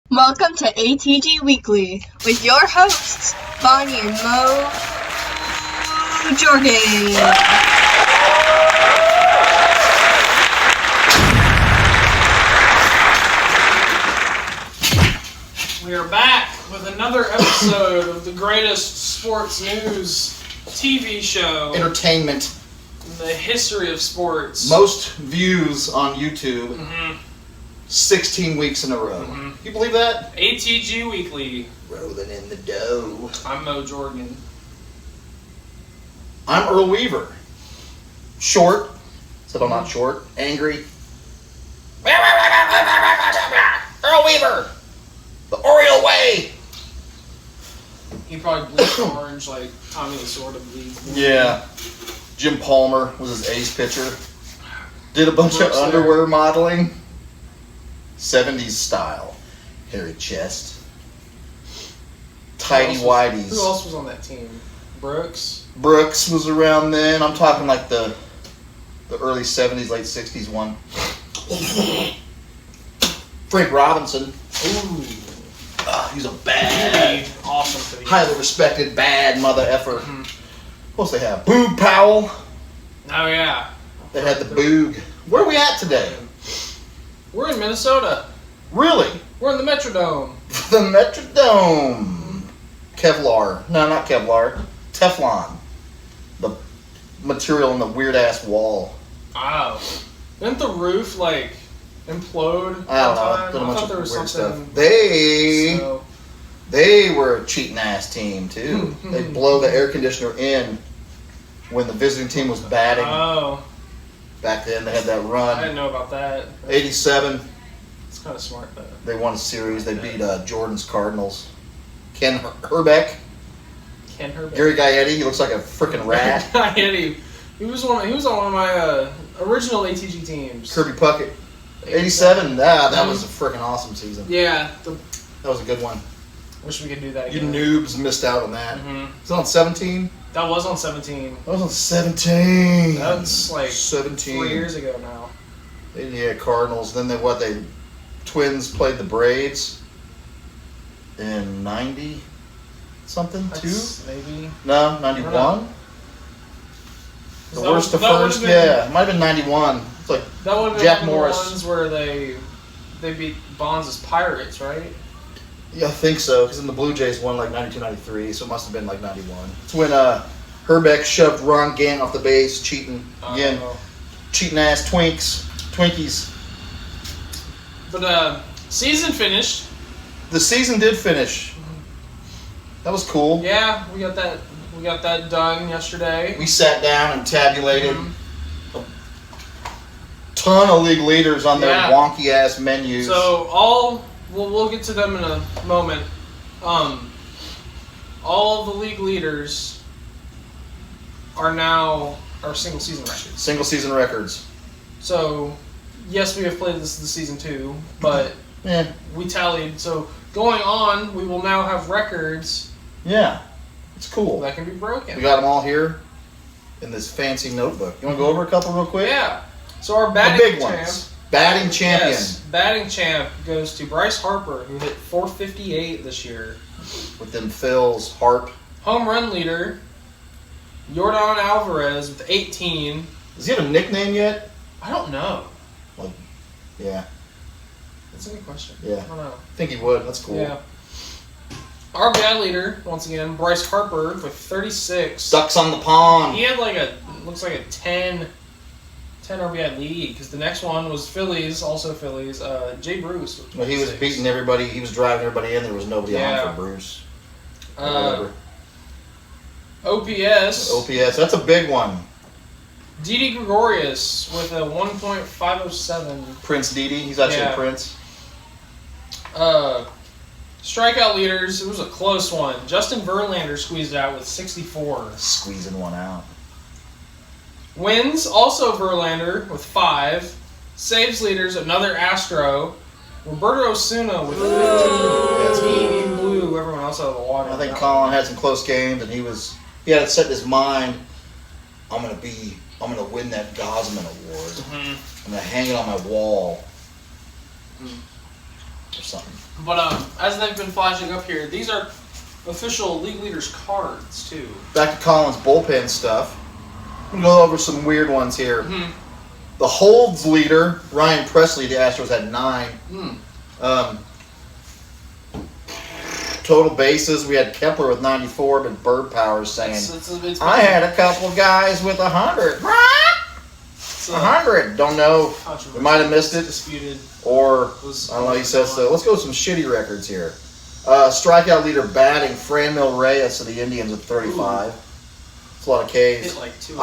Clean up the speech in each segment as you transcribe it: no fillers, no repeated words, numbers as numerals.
Welcome to ATG Weekly with your hosts, Bonnie and Mo Jordan. We are back with another episode of the greatest sports news TV show Entertainment. in the history of sports. Most views on YouTube, Mm-hmm. 16 weeks in a row. Mhm. You believe that? ATG Weekly. Rolling in the dough. I'm Mo Jordan. I'm Earl Weaver. Short. Said I'm not short. Angry. Earl Weaver! The Oriole way! He probably bleached orange like Tommy the Sword of League. Yeah. Jim Palmer was his ace pitcher. Did a bunch of Brooks underwear modeling. 70s style. Hairy chest. Tidy Who whities. else was on that team? Brooks? Brooks was around then. I'm talking like the early 70s, late 60s one. Frank Robinson. Ooh. He's a bad, Awesome for the highly respected, bad mother effer. Mhm. What else they have? Boog Powell. Oh, yeah. They had the Boog. Where are we at today? We're in Minnesota. Really? We're in the Metrodome. The Metrodome. Kevlar. No, not Kevlar. Teflon. The material in the weird-ass wall. Wow. Didn't the roof, like, implode? I don't know. I Done a bunch thought there of was weird something. stuff. So, They were a cheating-ass team, too. They'd blow the air conditioner in when the visiting team was batting. oh, Back then, they had that I run. didn't know about that. 87, It's kind of smart, though. they won a series. They beat Jordan's Cardinals. Ken Herbeck. Ken Herbert. Gary Gaetti, he looks like a freaking rat. He was on one of my original ATG teams. Kirby Puckett. 87, that was a freaking awesome season. Yeah. That was a good one. Wish we could do that You again. noobs missed out on that. Mhm. Was it on 17? That was on 17. That was on 17. That's like 17. 3 years ago now. Yeah, Cardinals. Then they Twins played the Braves in 90 something, two? Maybe. No, 91. The worst to that would've first, been- yeah, it might have been 91. It's like That would have been Jack one of Morris. the ones where they beat Bonds' Pirates, right? yeah, I think so because then the Blue Jays won like 92, 93, so it must have been like 91. It's when Herbeck shoved Ron Gant off the base, cheating again, cheating ass Twinkies. But season finished. The season did finish. That was cool. Yeah, we got that done yesterday. We sat down and tabulated Mhm. a ton of league leaders on their Yeah. wonky ass menus. So we'll get to them in a moment. All the league leaders are now our single season records. Single season records. So yes, we have played this season 2, but Yeah. we tallied. So going on, we will now have records Yeah. It's cool. that can be broken. We got them all here in this fancy notebook. You want to go over a couple real quick? Yeah. So our The batting big champ. ones. Batting champion. Yes, batting champ goes to Bryce Harper, who hit 458 this year. With them fills, harp. Home run leader, Yordan Alvarez with 18. Does he have a nickname yet? I don't know. Yeah. That's a good question. Yeah. I don't know. I think he would. That's cool. Yeah. RBI leader, once again, Bryce Harper with 36. Ducks on the pond. He had looks like a 10 RBI lead, because the next one was Phillies, also Phillies, Jay Bruce. With Well, he was 26. beating everybody. He was driving everybody in. There was nobody Yeah. on for Bruce. Or Uh, whatever. OPS, OPS. That's a big one. Didi Gregorius with a 1.507. Prince Didi. He's actually Yeah. a Prince. Strikeout leaders, it was a close one. Justin Verlander squeezed out with 64. Squeezing one out. Wins, also Verlander with 5. Saves leaders, another Astro. Roberto Osuna with 15. He blew everyone else out of the water. I think Colin had some close games, and he had it set in his mind. I'm gonna win that Gosman Award. Mm-hmm. I'm gonna hang it on my wall. or something. But as they've been flashing up here, these are official league leaders cards too. Back to Collins' bullpen stuff. I'm going to go over some weird ones here. Mm-hmm. The holds leader, Ryan Presley, the Astros had 9. Total bases, we had Kepler with 94, but Bird Powers saying, It's I had a couple guys with 100. 100. Don't know. We might have missed it. Disputed. Or, I don't know, he says so. Let's go with some shitty records here. Strikeout leader batting, Franmil Reyes of the Indians at 35. It's a lot of Ks. Hit like 2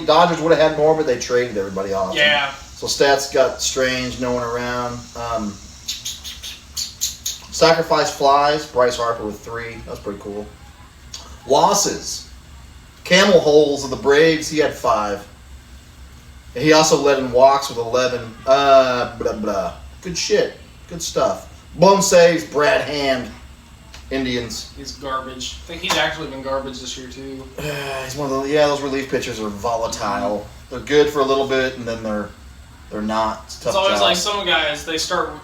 Dodgers would have had more, but they traded everybody off. Yeah. So stats got strange, no one around. Sacrifice flies, Bryce Harper with 3. That's pretty cool. Losses. Camel holes of the Braves, he had 5. And he also led in walks with 11. Blah, blah. Good shit. Good stuff. Blown saves, Brad Hand, Indians. He's garbage. I think he's actually been garbage this year too. He's one of the those relief pitchers are volatile. They're good for a little bit and then they're not. It's a tough It's always job. like some guys,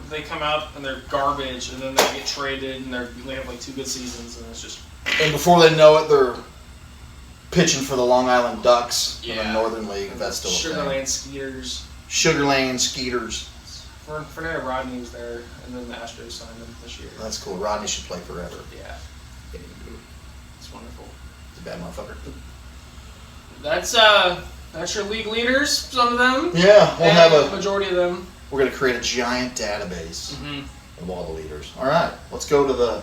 they come out and they're garbage and then they get traded and they have like 2 good seasons and it's just. And before they know it, they're pitching for the Long Island Ducks in the Northern League, if that's still a thing. Sugarland Skeeters. Sugarland Skeeters. Fernando Rodney was there, and then the Astros signed him this year. That's cool. Rodney should play forever. Yeah. It's wonderful. He's a bad motherfucker. That's your league leaders, some of them. Yeah, we'll have a majority of them. We're going to create a giant database of all the leaders. All right, let's go to the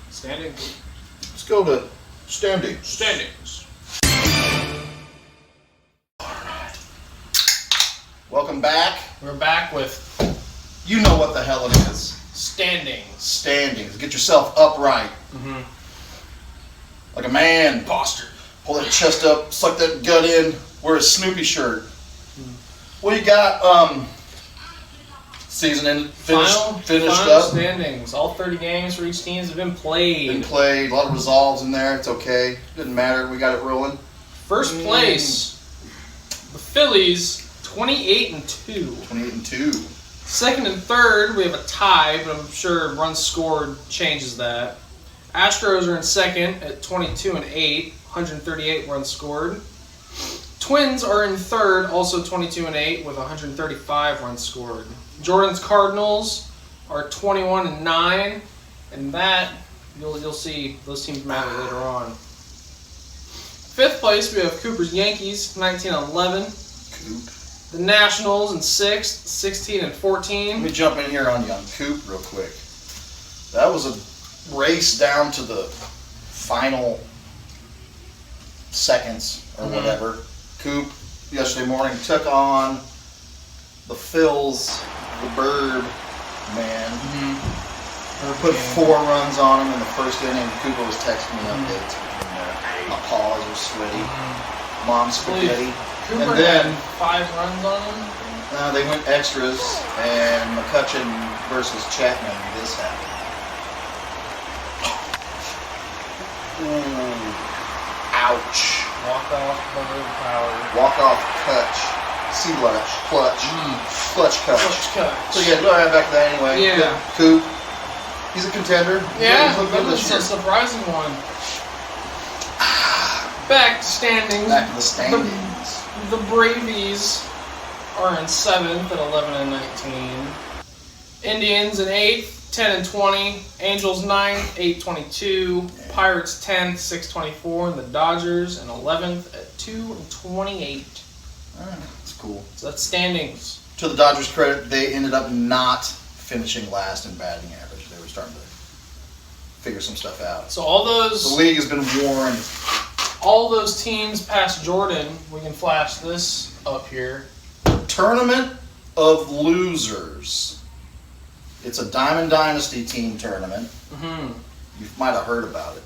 standings. Let's go to standings. Standings. Welcome back. We're back with you know what the hell it is. Standings. Standings. Get yourself upright. Like a man. Posture. Pull that chest up, suck that gut in, wear a Snoopy shirt. What do you got? Season finished final up. Standings. All 30 games for each team have been played. A lot of resolves in there. It's okay. Didn't matter. We got it rolling. First place, the Phillies, 28-2. 28-2. Second and third, we have a tie, but I'm sure runs scored changes that. Astros are in second at 22-8, 138 runs scored. Twins are in third, also 22-8 with 135 runs scored. Jordan's Cardinals are 21-9, and that you'll see those teams matter later on. Fifth place, we have Cooper's Yankees, 19-11. Coop. The Nationals in sixth, 16-14. Let me jump in here on you on Coop real quick. That was a race down to the final seconds or whatever. Coop yesterday morning took on the Phils, the Bird man. Put 4 runs on him in the first inning. Cooper was texting me updates from there. My paws are sweaty. Mom's spaghetti. Cooper and then had 5 runs on him. They went extras, and McCutcheon versus Chapman. This happened. Ooh. Ouch. Walk off clutch. Clutch coach. So yeah, go ahead back to that anyway. Yeah. Coop. He's a contender. Yeah, he's that was a surprising one. Back to standings. Back to the standings. The Bravies are in 7th at 11-19. Indians in 8th, 10-20. Angels 9th, 8-22. Yeah. Pirates 10th, 6-24. And the Dodgers in 11th at 2-28. That's cool. So that's standings. To the Dodgers' credit, they ended up not finishing last in batting average. They were starting to figure some stuff out. So all those... The league has been warned. All those teams past Jordan, we can flash this up here. Tournament of Losers. It's a Diamond Dynasty team tournament. You might have heard about it.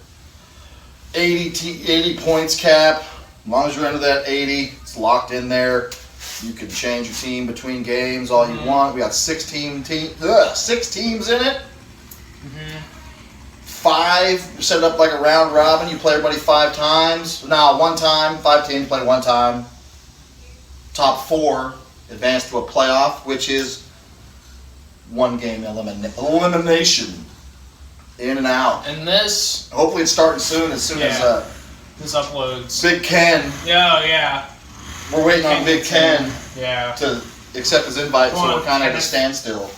80 points cap. As long as you're under that 80, it's locked in there. You can change your team between games all you want. We got 6 teams in it. 5, set it up like a round robin. You play everybody 5 times. No, 1 time. 5 teams play 1 time. Top 4 advance to a playoff, which is one-game elimination. In and out. And this... Hopefully it's starting soon as this uploads. Big Ken. Yeah. We're waiting on Big Ken to accept his invite, so we're kind of at a standstill.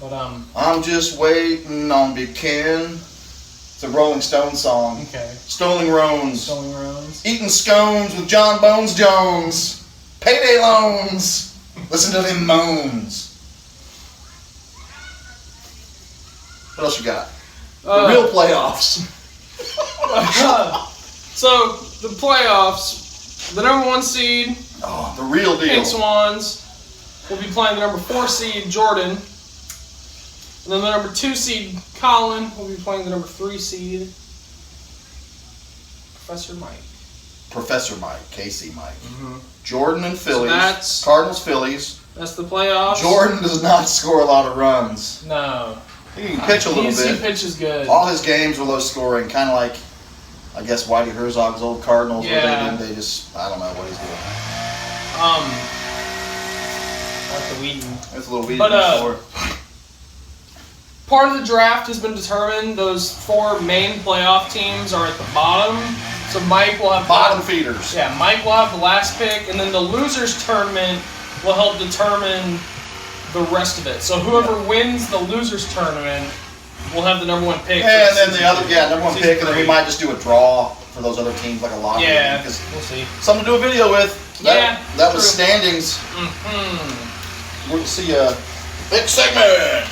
But I'm just waiting on Big Ken. It's a Rolling Stones song. Okay. Stoling Roans. Stoling Roans. Eating scones with John Bones Jones. Payday loans. Listen to them moans. What else you got? The real playoffs. So, the playoffs, the number 1 seed, the real deal. Pink Swans, will be playing the number 4 seed, Jordan. And then the number 2 seed, Colin, will be playing the number 3 seed, Professor Mike, Casey Mike. Mm-hmm. Jordan and Phillies. So that's Cardinals, Phillies. That's the playoffs. Jordan does not score a lot of runs. No. He can pitch a little bit. He pitches good. All his games were low scoring, kind of like, I guess, Whitey Herzog's old Cardinals. Yeah. Where they just, I don't know what he's doing. Like the Wheaton. It's a little weedy. But, part of the draft has been determined. Those 4 main playoff teams are at the bottom. So Mike will have... Bottom feeders. Yeah, Mike will have the last pick, and then the losers tournament will help determine the rest of it. So whoever wins the losers tournament will have the number 1 pick. And then the other, number 1 pick, and then we might just do a draw for those other teams, like a lottery. Yeah, because we'll see. Something to do a video with. That was standings. Mm-hmm. We'll see a big segment.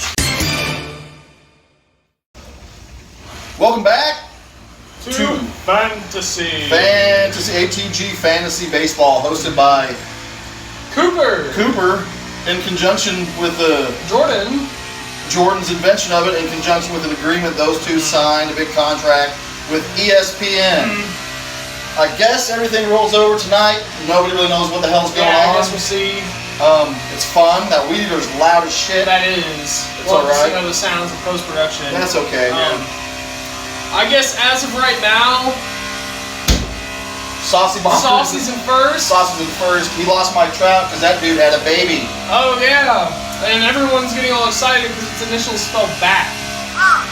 Welcome back to Fantasy ATG Fantasy Baseball, hosted by Cooper, in conjunction with Jordan's invention of it, in conjunction with an agreement those two signed, a big contract with ESPN. I guess everything rolls over tonight. Nobody really knows what the hell's going on. I guess we'll see. It's fun. That weed is loud as shit. That is. It's alright. The sounds of post-production. That's okay, man. I guess as of right now, Saucy's in first. Saucy's in first. He lost Mike Trout because that dude had a baby. Oh, yeah. And everyone's getting all excited because its initials spell bat.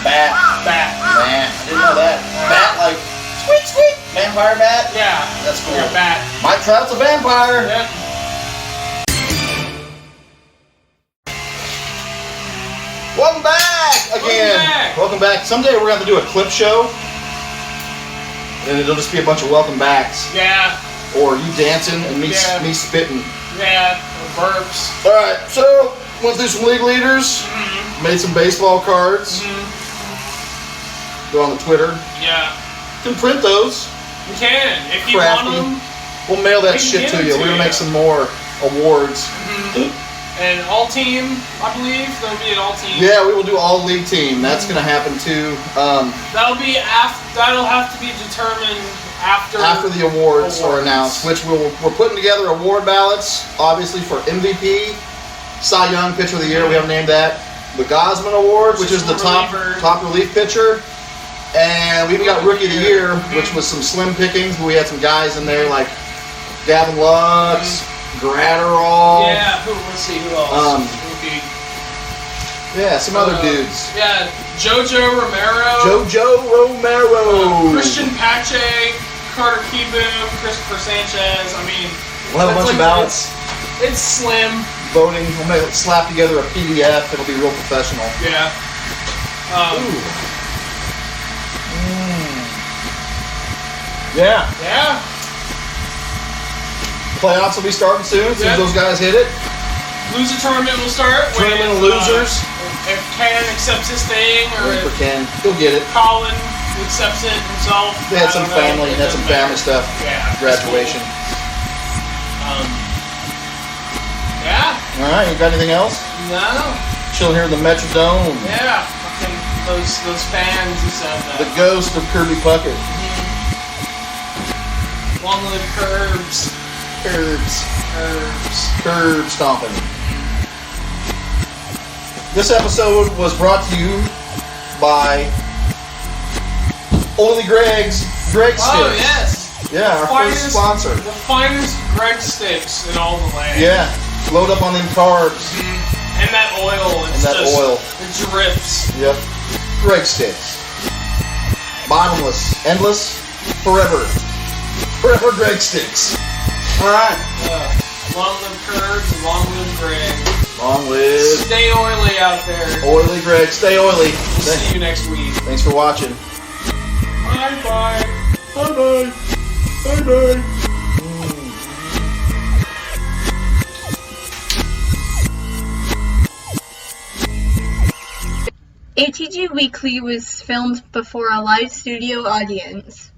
Bat. Man, I didn't know that. Bat, like, squeak, squeak. Vampire bat? Yeah. That's cool. Yeah, bat. Mike Trout's a vampire. Yep. Welcome back again. Welcome back. Someday we're going to do a clip show. And it'll just be a bunch of welcome backs. Yeah. Or you dancing and me spitting. Yeah. Or burps. Alright, so went through some league leaders. Made some baseball cards. Go on the Twitter. Yeah. You can print those. You can. If you want them. We'll mail that shit to you. We're going to make some more awards. And all team, I believe. There'll be an all team. Yeah, we will do all league team. That's going to happen too. That'll have to be determined after the awards are announced, which we're putting together award ballots, obviously for MVP, Cy Young Pitcher of the Year. We haven't named that. The Gosman Award, which is the top relief pitcher. And we even got Rookie of the Year, which was some slim pickings, but we had some guys in there like Gavin Lux, Gratterall. Yeah, let's see who else. Yeah, some other dudes. Yeah, Jojo Romero. Christian Pache, Carter Kieboom, Christopher Sanchez. I mean, we'll have a bunch of ballots. It's slim. Voting. We'll slap together a PDF. It'll be real professional. Yeah. Yeah. Playoffs will be starting soon. As soon as those guys hit it. Loser tournament will start. Tournament of losers. If Ken accepts his thing, or for Ken, he'll get it. Colin accepts it himself. They had some family stuff. Yeah. Graduation. Yeah. All right. You got anything else? No. Chilling here in the Metrodome. Yeah. Fucking those fans who said that. The ghost of Kirby Puckett. Long live Curbs. Curb stomping. This episode was brought to you by Oily Greg's Greg Sticks. Oh, yes. Yeah, our first sponsor. The finest Greg Sticks in all the land. Yeah, load up on them carbs. And that oil. And that oil. It drips. Yep. Greg sticks. Bottomless. Endless. Forever. Forever Greg sticks. Alright. Long live curds and long live Greg. Long live. Stay oily out there. Oily Greg. Stay oily. We'll see you next week. Thanks for watching. Bye bye. Bye bye. Bye bye. ATG Weekly was filmed before a live studio audience.